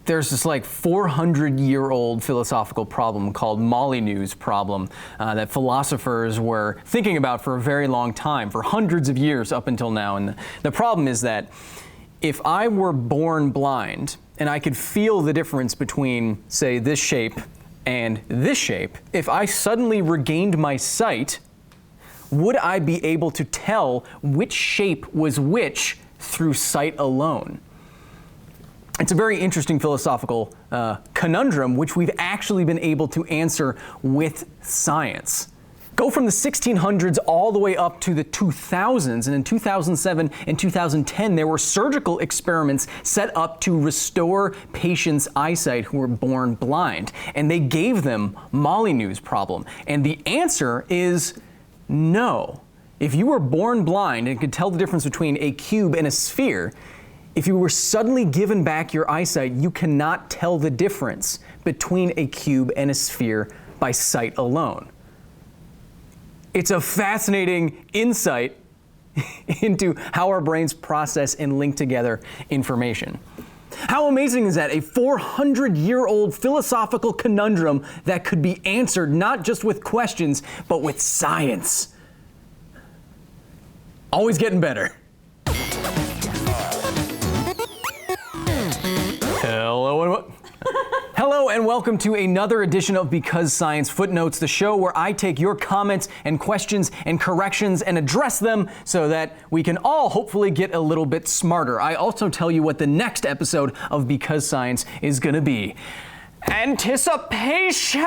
there's this like 400-year-old philosophical problem called Molyneux Problem that philosophers were thinking about for a very long time, for hundreds of years up until now. And the problem is that if I were born blind and I could feel the difference between, say, this shape and this shape, if I suddenly regained my sight, would I be able to tell which shape was which through sight alone? It's a very interesting philosophical conundrum, which we've actually been able to answer with science. Go from the 1600s all the way up to the 2000s, and in 2007 and 2010, there were surgical experiments set up to restore patients' eyesight who were born blind, and they gave them Molyneux Problem. And the answer is no. If you were born blind and could tell the difference between a cube and a sphere, if you were suddenly given back your eyesight, you cannot tell the difference between a cube and a sphere by sight alone. It's a fascinating insight into how our brains process and link together information. How amazing is that? A 400-year-old philosophical conundrum that could be answered not just with questions, but with science. Always getting better. Hello and welcome to another edition of Because Science Footnotes, the show where I take your comments and questions and corrections and address them so that we can all hopefully get a little bit smarter. I also tell you what the next episode of Because Science is going to be. Anticipation!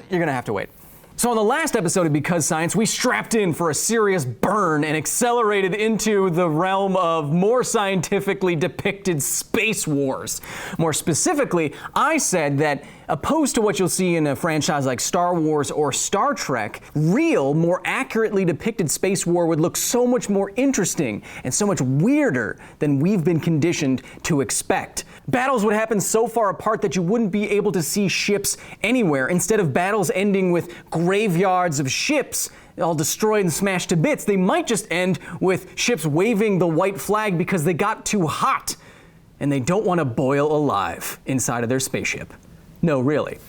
You're going to have to wait. So on the last episode of Because Science, we strapped in for a serious burn and accelerated into the realm of more scientifically depicted space wars. More specifically, I said that opposed to what you'll see in a franchise like Star Wars or Star Trek, real, more accurately depicted space war would look so much more interesting and so much weirder than we've been conditioned to expect. Battles would happen so far apart that you wouldn't be able to see ships anywhere. Instead of battles ending with graveyards of ships all destroyed and smashed to bits, they might just end with ships waving the white flag because they got too hot and they don't want to boil alive inside of their spaceship. No, really.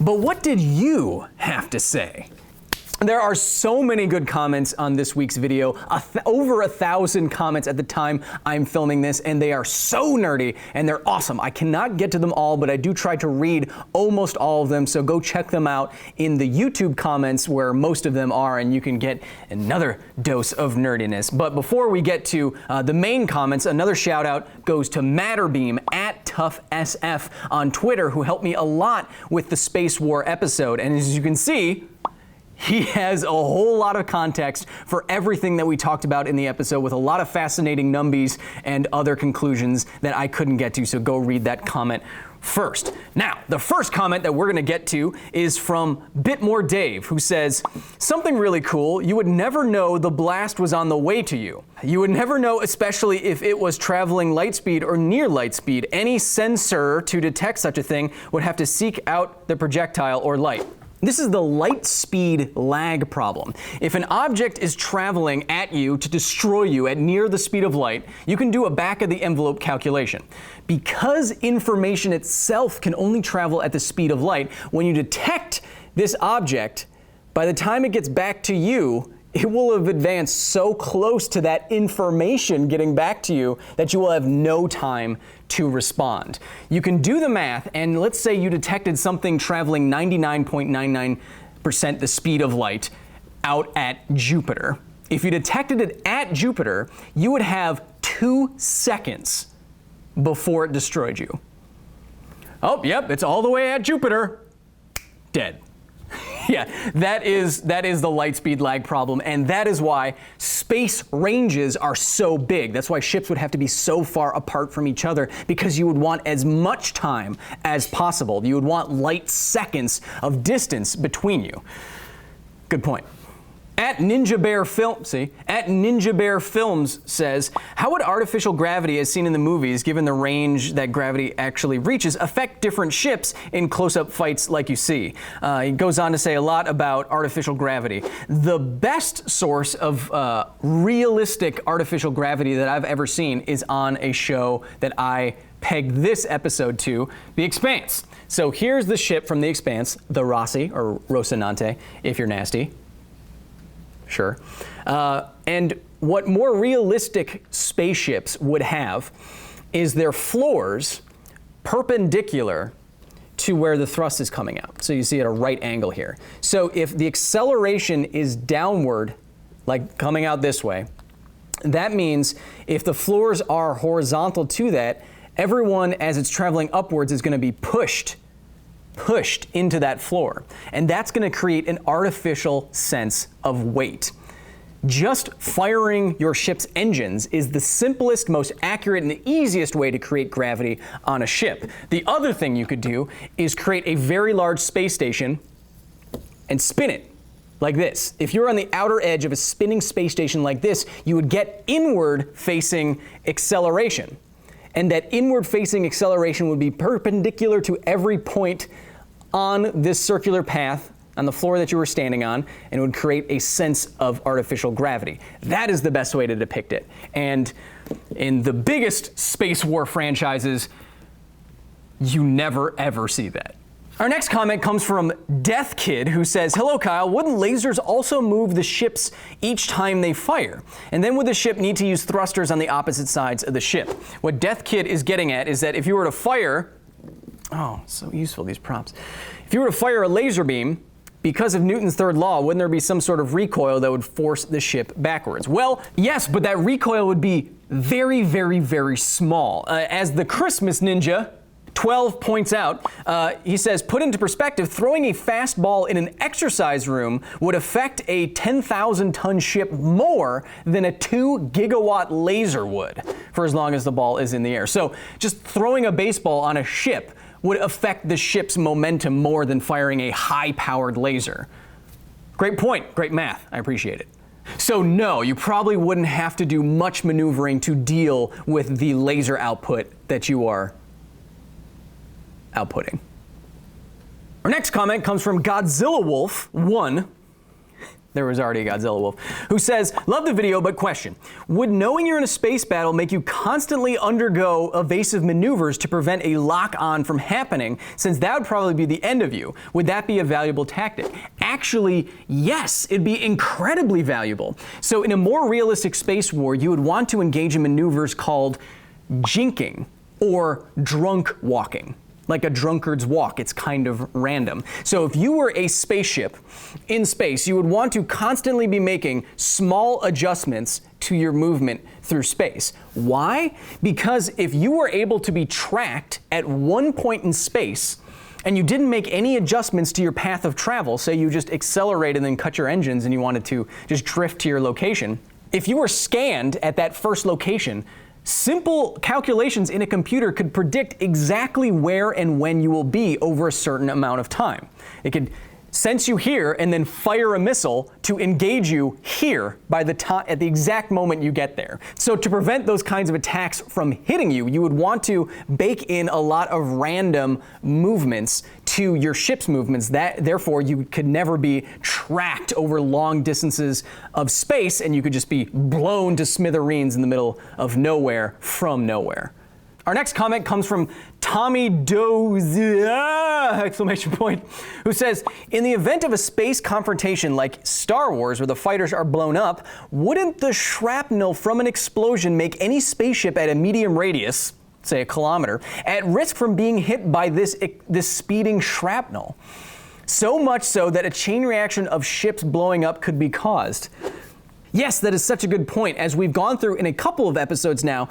But what did you have to say? There are so many good comments on this week's video, over 1,000 comments at the time I'm filming this, and they are so nerdy and they're awesome. I cannot get to them all, but I do try to read almost all of them, so go check them out in the YouTube comments where most of them are, and you can get another dose of nerdiness. But before we get to the main comments, another shout out goes to Matterbeam at ToughSF on Twitter, who helped me a lot with the Space War episode, and as you can see, he has a whole lot of context for everything that we talked about in the episode, with a lot of fascinating numbies and other conclusions that I couldn't get to, so go read that comment first. Now, the first comment that we're going to get to is from Bitmore Dave, who says, something really cool, you would never know the blast was on the way to you. You would never know, especially if it was traveling light speed or near light speed. Any sensor to detect such a thing would have to seek out the projectile or light. This is the light speed lag problem. If an object is traveling at you to destroy you at near the speed of light, you can do a back of the envelope calculation. Because information itself can only travel at the speed of light, when you detect this object, by the time it gets back to you, it will have advanced so close to that information getting back to you that you will have no time to respond. You can do the math, and let's say you detected something traveling 99.99% the speed of light out at Jupiter. If you detected it at Jupiter, you would have 2 seconds before it destroyed you. Oh, yep, it's all the way at Jupiter. Dead. Yeah, that is the light speed lag problem, and that is why space ranges are so big. That's why ships would have to be so far apart from each other, because you would want as much time as possible. You would want light seconds of distance between you. Good point. At Ninja Bear Films says, how would artificial gravity as seen in the movies, given the range that gravity actually reaches, affect different ships in close-up fights like you see? He goes on to say a lot about artificial gravity. The best source of realistic artificial gravity that I've ever seen is on a show that I peg this episode to The Expanse. So here's the ship from The Expanse, the Rossi, or Rocinante, if you're nasty. Sure. And what more realistic spaceships would have is their floors perpendicular to where the thrust is coming out. So you see at a right angle here. So if the acceleration is downward, like coming out this way, that means if the floors are horizontal to that, everyone as it's traveling upwards is going to be pushed into that floor. And that's going to create an artificial sense of weight. Just firing your ship's engines is the simplest, most accurate, and the easiest way to create gravity on a ship. The other thing you could do is create a very large space station and spin it like this. If you're on the outer edge of a spinning space station like this, you would get inward-facing acceleration. And that inward-facing acceleration would be perpendicular to every point on this circular path on the floor that you were standing on, and it would create a sense of artificial gravity. That is the best way to depict it. And in the biggest space war franchises, you never ever see that. Our next comment comes from Death Kid, who says, "Hello Kyle, wouldn't lasers also move the ships each time they fire? And then would the ship need to use thrusters on the opposite sides of the ship?" What Death Kid is getting at is that if you were to fire, oh, so useful, these prompts. If you were to fire a laser beam, because of Newton's third law, wouldn't there be some sort of recoil that would force the ship backwards? Well, yes, but that recoil would be very, very, very small. As the Christmas Ninja 12 points out, he says, put into perspective, throwing a fast ball in an exercise room would affect a 10,000-ton ship more than a 2-gigawatt laser would, for as long as the ball is in the air. So just throwing a baseball on a ship would affect the ship's momentum more than firing a high-powered laser. Great point, great math, I appreciate it. So no, you probably wouldn't have to do much maneuvering to deal with the laser output that you are outputting. Our next comment comes from Godzilla Wolf 1. There was already a Godzilla Wolf, who says, love the video, but question. Would knowing you're in a space battle make you constantly undergo evasive maneuvers to prevent a lock-on from happening, since that would probably be the end of you? Would that be a valuable tactic? Actually, yes, it'd be incredibly valuable. So in a more realistic space war, you would want to engage in maneuvers called jinking or drunk walking. Like a drunkard's walk, it's kind of random. So if you were a spaceship in space, you would want to constantly be making small adjustments to your movement through space. Why? Because if you were able to be tracked at one point in space and you didn't make any adjustments to your path of travel, say you just accelerated and then cut your engines and you wanted to just drift to your location, if you were scanned at that first location, simple calculations in a computer could predict exactly where and when you will be over a certain amount of time. It could sense you here and then fire a missile to engage you here by the time, at the exact moment you get there. So to prevent those kinds of attacks from hitting you, you would want to bake in a lot of random movements to your ship's movements. That, therefore, you could never be tracked over long distances of space, and you could just be blown to smithereens in the middle of nowhere from nowhere. Our next comment comes from Tommy Dozier, exclamation point, who says, in the event of a space confrontation like Star Wars where the fighters are blown up, wouldn't the shrapnel from an explosion make any spaceship at a medium radius, say a kilometer, at risk from being hit by this speeding shrapnel? So much so that a chain reaction of ships blowing up could be caused. Yes, that is such a good point. As we've gone through in a couple of episodes now,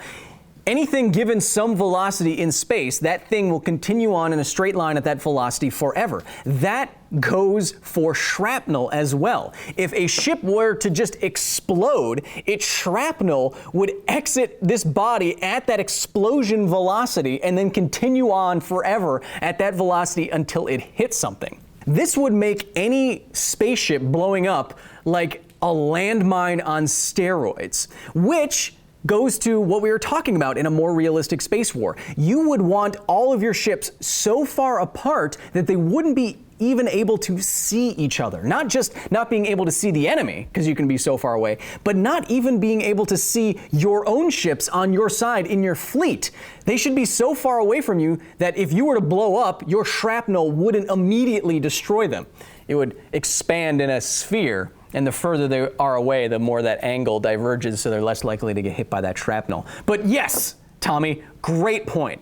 anything given some velocity in space, that thing will continue on in a straight line at that velocity forever. That goes for shrapnel as well. If a ship were to just explode, its shrapnel would exit this body at that explosion velocity and then continue on forever at that velocity until it hits something. This would make any spaceship blowing up like a landmine on steroids, which goes to what we were talking about in a more realistic space war. You would want all of your ships so far apart that they wouldn't be even able to see each other. Not just not being able to see the enemy, because you can be so far away, but not even being able to see your own ships on your side in your fleet. They should be so far away from you that if you were to blow up, your shrapnel wouldn't immediately destroy them. It would expand in a sphere, and the further they are away, the more that angle diverges, so they're less likely to get hit by that shrapnel. But yes, Tommy, great point.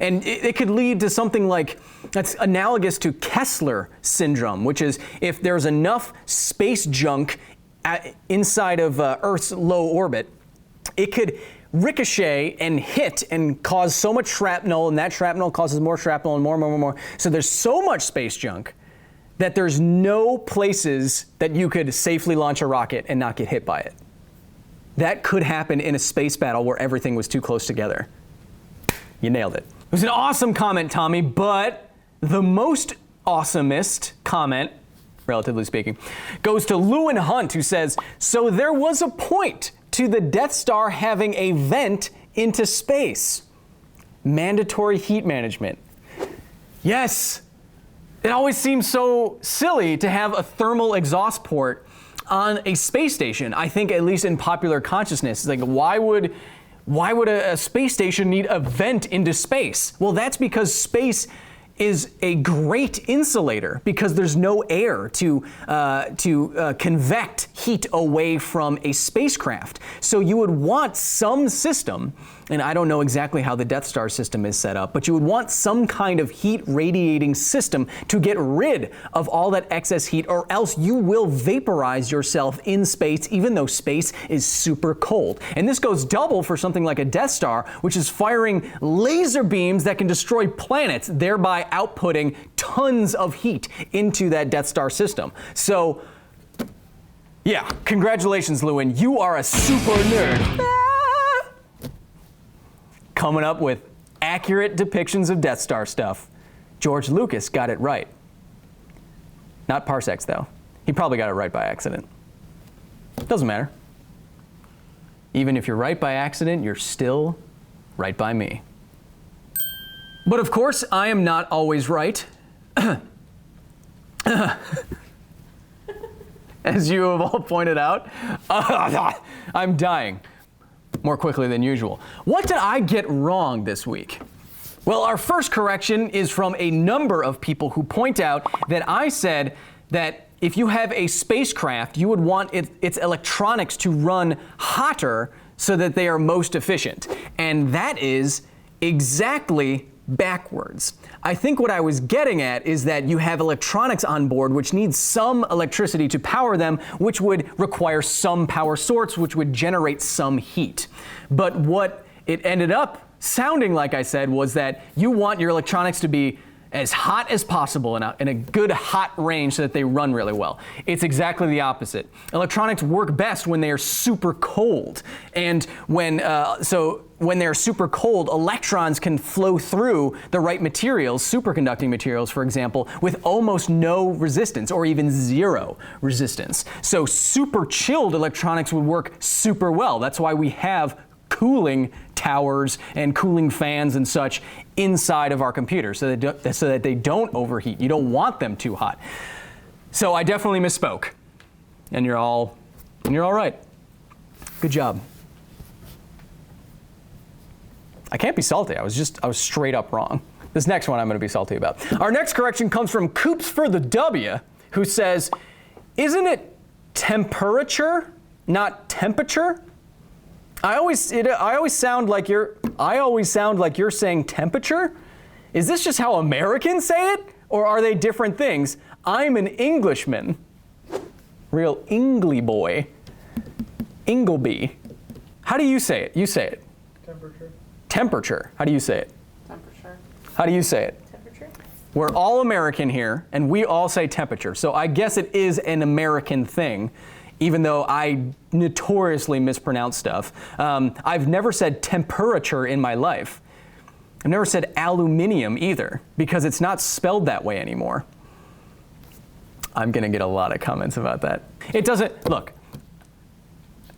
And it could lead to something like, that's analogous to Kessler syndrome, which is if there's enough space junk inside of Earth's low orbit, it could ricochet and hit and cause so much shrapnel, and that shrapnel causes more shrapnel and more. So there's so much space junk that there's no places that you could safely launch a rocket and not get hit by it. That could happen in a space battle where everything was too close together. You nailed it. It was an awesome comment, Tommy, but the most awesomest comment, relatively speaking, goes to Lewin Hunt, who says, so there was a point to the Death Star having a vent into space. Mandatory heat management. Yes, it always seems so silly to have a thermal exhaust port on a space station. I think, at least in popular consciousness, it's like, why would a space station need a vent into space? Well, that's because space is a great insulator, because there's no air to convect heat away from a spacecraft. So you would want some system, and I don't know exactly how the Death Star system is set up, but you would want some kind of heat radiating system to get rid of all that excess heat, or else you will vaporize yourself in space, even though space is super cold. And this goes double for something like a Death Star, which is firing laser beams that can destroy planets, thereby outputting tons of heat into that Death Star system. So, yeah, congratulations, Lewin. You are a super nerd. Coming up with accurate depictions of Death Star stuff. George Lucas got it right. Not parsecs, though. He probably got it right by accident. Doesn't matter. Even if you're right by accident, you're still right by me. But of course, I am not always right. As you have all pointed out, I'm dying more quickly than usual. What did I get wrong this week? Well, our first correction is from a number of people who point out that I said that if you have a spacecraft, you would want its electronics to run hotter so that they are most efficient. And that is exactly backwards. I think what I was getting at is that you have electronics on board which needs some electricity to power them, which would require some power source, which would generate some heat. But what it ended up sounding like, I said, was that you want your electronics to be as hot as possible in a good hot range so that they run really well. It's exactly the opposite. Electronics work best when they are super cold. And when they're super cold, electrons can flow through the right materials, superconducting materials, for example, with almost no resistance or even zero resistance. So super chilled electronics would work super well. That's why we have cooling towers and cooling fans and such inside of our computers so that they don't overheat. You don't want them too hot. So I definitely misspoke. And you're all right. Good job. I can't be salty. I was straight up wrong. This next one I'm going to be salty about. Our next correction comes from Coops for the W, who says, isn't it temperature, not temperature? I always sound like you're saying temperature. Is this just how Americans say it, or are they different things? I'm an Englishman. Real Ingly boy. Ingleby. How do you say it? You say it. Temperature. Temperature. How do you say it? Temperature. How do you say it? Temperature. We're all American here, and we all say temperature. So I guess it is an American thing, even though I notoriously mispronounce stuff. I've never said temperature in my life. I've never said aluminium either, because it's not spelled that way anymore. I'm gonna get a lot of comments about that. It doesn't, look,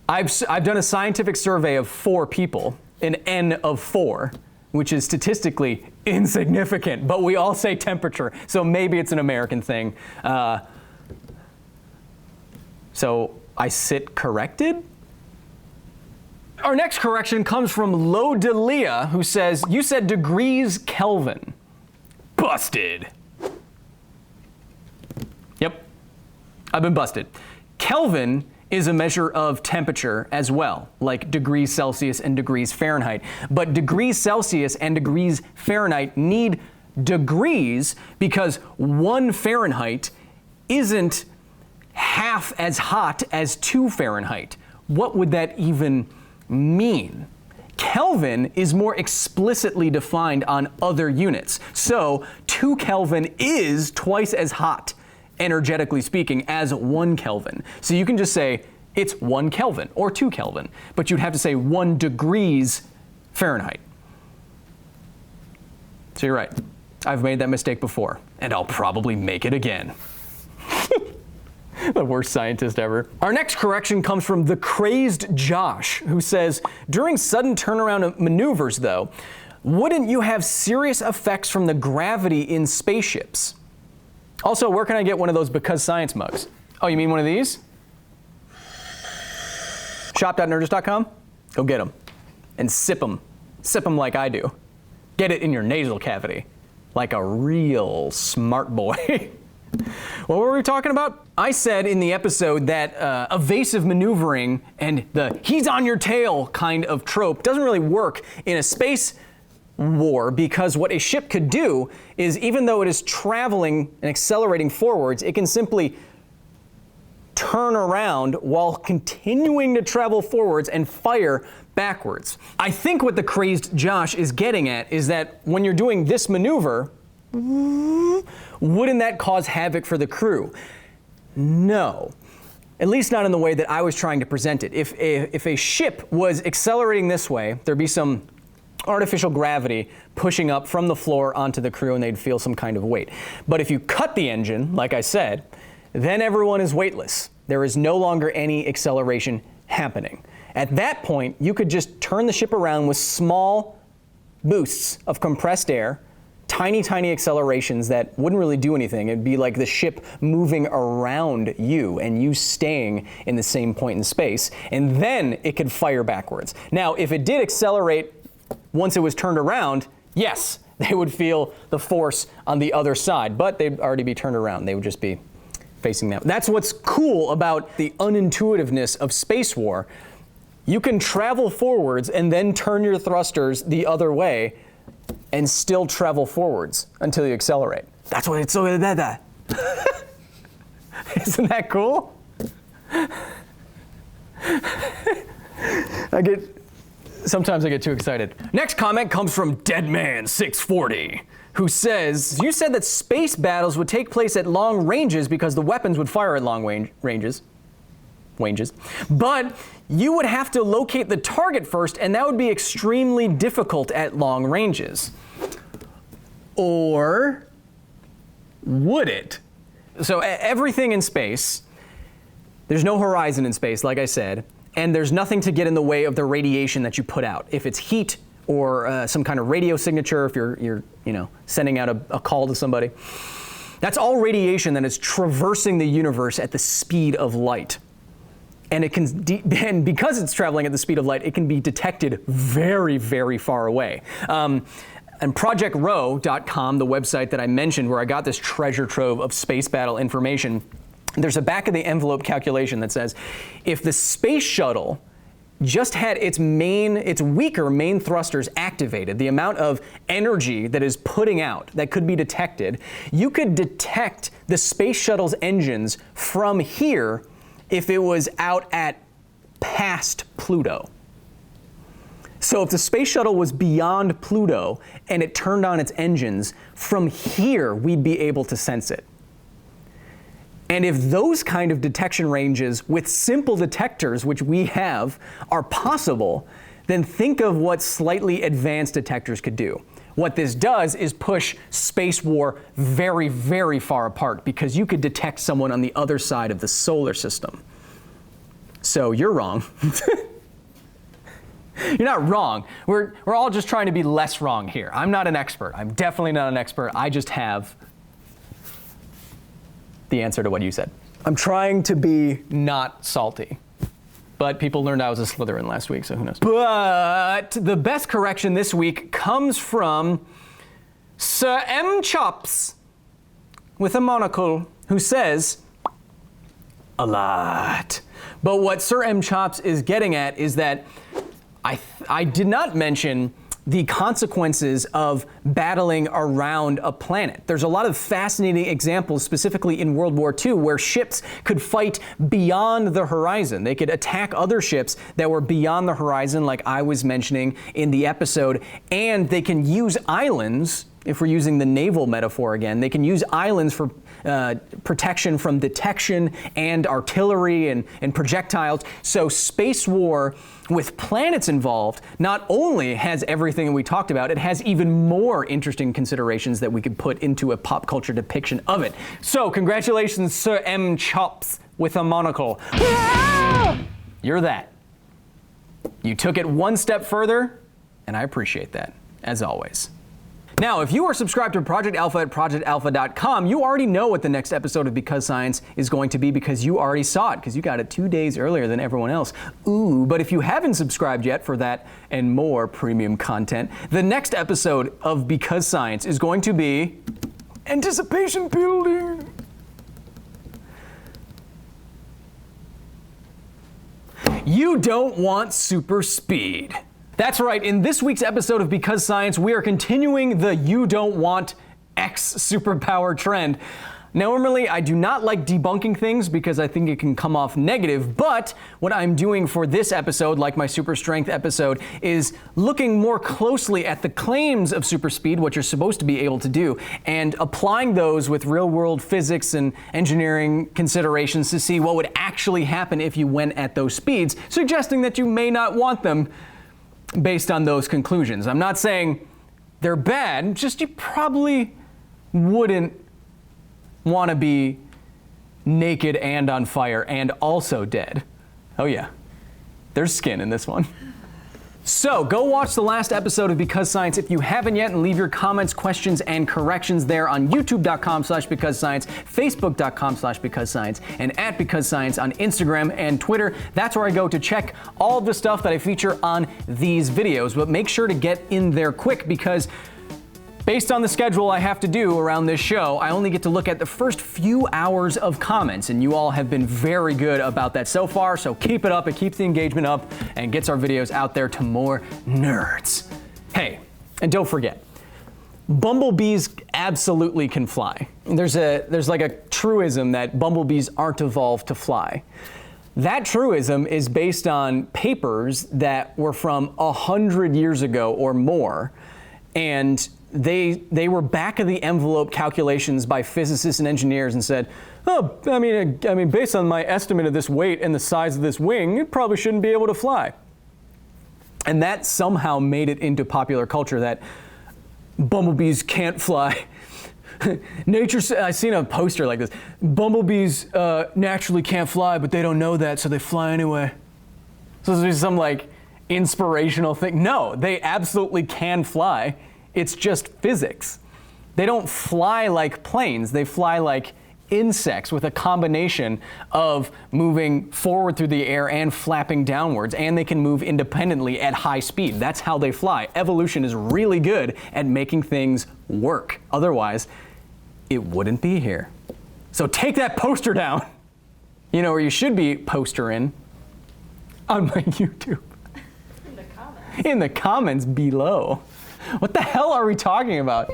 I've done a scientific survey of 4 people, an N of 4, which is statistically insignificant, but we all say temperature, so maybe it's an American thing. So I sit corrected? Our next correction comes from Lodelia, who says, you said degrees Kelvin. Busted. Yep, I've been busted. Kelvin is a measure of temperature as well, like degrees Celsius and degrees Fahrenheit. But degrees Celsius and degrees Fahrenheit need degrees because 1 Fahrenheit isn't half as hot as 2 Fahrenheit. What would that even mean? Kelvin is more explicitly defined on other units. So 2 Kelvin is twice as hot, energetically speaking, as 1 Kelvin. So you can just say it's 1 Kelvin or 2 Kelvin, but you'd have to say 1 degrees Fahrenheit. So you're right. I've made that mistake before, and I'll probably make it again. The worst scientist ever. Our next correction comes from the crazed Josh, who says, during sudden turnaround maneuvers, though, wouldn't you have serious effects from the gravity in spaceships? Also, where can I get one of those Because Science mugs? Oh, you mean one of these? Shop.nerdist.com? Go get them. And sip them. Sip them like I do. Get it in your nasal cavity. Like a real smart boy. What were we talking about? I said in the episode that evasive maneuvering and the he's on your tail kind of trope doesn't really work in a space war, because what a ship could do is, even though it is traveling and accelerating forwards, it can simply turn around while continuing to travel forwards and fire backwards. I think what the crazed Josh is getting at is that when you're doing this maneuver, wouldn't that cause havoc for the crew? No. At least not in the way that I was trying to present it. If a ship was accelerating this way, there'd be some artificial gravity pushing up from the floor onto the crew and they'd feel some kind of weight. But if you cut the engine, like I said, then everyone is weightless. There is no longer any acceleration happening. At that point, you could just turn the ship around with small boosts of compressed air, tiny, tiny accelerations that wouldn't really do anything. It'd be like the ship moving around you and you staying in the same point in space, and then it could fire backwards. Now, if it did accelerate once it was turned around, yes, they would feel the force on the other side, but they'd already be turned around. They would just be facing that. That's what's cool about the unintuitiveness of space war. You can travel forwards and then turn your thrusters the other way and still travel forwards until you accelerate. That's what it's so good at that. Isn't that cool? Sometimes I get too excited. Next comment comes from Deadman640, who says, you said that space battles would take place at long ranges because the weapons would fire at long ranges. But you would have to locate the target first, and that would be extremely difficult at long ranges. Or would it? So everything in space, there's no horizon in space, like I said, and there's nothing to get in the way of the radiation that you put out. If it's heat or some kind of radio signature, if you're sending out a call to somebody, that's all radiation that is traversing the universe at the speed of light. And it can, and because it's traveling at the speed of light, it can be detected very, very far away. And ProjectRow.com, the website that I mentioned where I got this treasure trove of space battle information, there's a back of the envelope calculation that says if the space shuttle just had its weaker main thrusters activated, the amount of energy that is putting out that could be detected, you could detect the space shuttle's engines from here if it was out at past Pluto. So if the space shuttle was beyond Pluto and it turned on its engines, from here we'd be able to sense it. And if those kind of detection ranges with simple detectors, which we have, are possible, then think of what slightly advanced detectors could do. What this does is push space war very, very far apart because you could detect someone on the other side of the solar system. So you're wrong. You're not wrong. We're all just trying to be less wrong here. I'm not an expert. I'm definitely not an expert. I just have the answer to what you said. I'm trying to be not salty. But people learned I was a Slytherin last week, so who knows. But the best correction this week comes from Sir M. Chops with a monocle, who says, a lot. But what Sir M. Chops is getting at is that I did not mention the consequences of battling around a planet. There's a lot of fascinating examples, specifically in World War II, where ships could fight beyond the horizon. They could attack other ships that were beyond the horizon, like I was mentioning in the episode, and they can use islands, if we're using the naval metaphor again, they can use islands for protection from detection and artillery and projectiles. So space war with planets involved not only has everything we talked about, it has even more interesting considerations that we could put into a pop culture depiction of it. So congratulations, Sir M. Chops with a monocle. You're that. You took it one step further, and I appreciate that, as always. Now, if you are subscribed to Project Alpha at projectalpha.com, you already know what the next episode of Because Science is going to be because you already saw it, because you got it 2 days earlier than everyone else. Ooh, but if you haven't subscribed yet for that and more premium content, the next episode of Because Science is going to be anticipation building. You don't want super speed. That's right, in this week's episode of Because Science, we are continuing the you don't want X superpower trend. Normally, I do not like debunking things because I think it can come off negative, but what I'm doing for this episode, like my super strength episode, is looking more closely at the claims of super speed, what you're supposed to be able to do, and applying those with real-world physics and engineering considerations to see what would actually happen if you went at those speeds, suggesting that you may not want them based on those conclusions. I'm not saying they're bad, just you probably wouldn't want to be naked and on fire and also dead. Oh yeah, there's skin in this one. So go watch the last episode of Because Science if you haven't yet, and leave your comments, questions, and corrections there on youtube.com/BecauseScience, facebook.com/BecauseScience, and at Because Science on Instagram and Twitter. That's where I go to check all of the stuff that I feature on these videos. But make sure to get in there quick, because based on the schedule I have to do around this show, I only get to look at the first few hours of comments, and you all have been very good about that so far, so keep it up. It keeps the engagement up and gets our videos out there to more nerds. Hey, and don't forget, bumblebees absolutely can fly. There's like a truism that bumblebees aren't evolved to fly. That truism is based on papers that were from 100 years ago or more, and they were back of the envelope calculations by physicists and engineers and said, oh, I mean, based on my estimate of this weight and the size of this wing, it probably shouldn't be able to fly. And that somehow made it into popular culture that bumblebees can't fly. I've seen a poster like this. Bumblebees naturally can't fly, but they don't know that, so they fly anyway. So there's some like inspirational thing. No, they absolutely can fly. It's just physics. They don't fly like planes. They fly like insects with a combination of moving forward through the air and flapping downwards, and they can move independently at high speed. That's how they fly. Evolution is really good at making things work. Otherwise, it wouldn't be here. So take that poster down. You know where you should be postering? On my YouTube. In the comments. In the comments below. What the hell are we talking about?